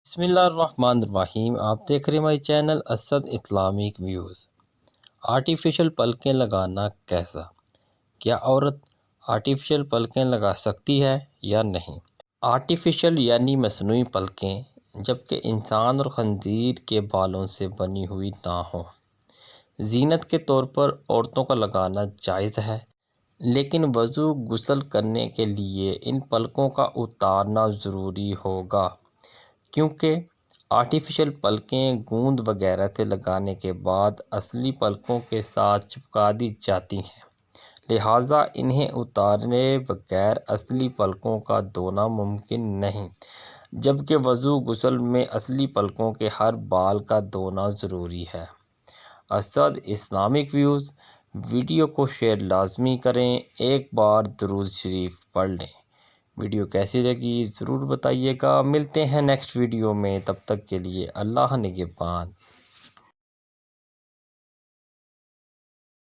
بسم اللہ الرحمن الرحیم۔ آپ دیکھ رہے ہیں ہمارے channel Asad Islamic views. Artificial پلکیں لگانا کیسا؟ کیا عورت آرٹیفیشل پلکیں لگا سکتی ہے یا نہیں؟ آرٹیفیشل یعنی مصنوعی پلکیں جبکہ انسان اور خنزیر کے بالوں سے بنی ہوئی نہ ہوں۔ زینت کے طور پر عورتوں کا لگانا جائز ہے، لیکن وضو غسل کرنے کے لیے ان پلکوں کا اتارنا ضروری ہوگا، کیونکہ آرٹیفیشل پلکیں گوند وغیرہ سے لگانے کے بعد اصلی پلکوں کے ساتھ چپکا دی جاتی ہیں، لہٰذا انہیں اتارے بغیر اصلی پلکوں کا دھونا ممکن نہیں، جبکہ وضو غسل میں اصلی پلکوں کے ہر بال کا دھونا ضروری ہے۔ اسد اسلامک ویوز ویڈیو کو شیئر لازمی کریں، ایک بار درود شریف پڑھ لیں۔ ویڈیو کیسی لگی ضرور بتائیے گا۔ ملتے ہیں نیکسٹ ویڈیو میں، تب تک کے لیے اللہ نگہبان۔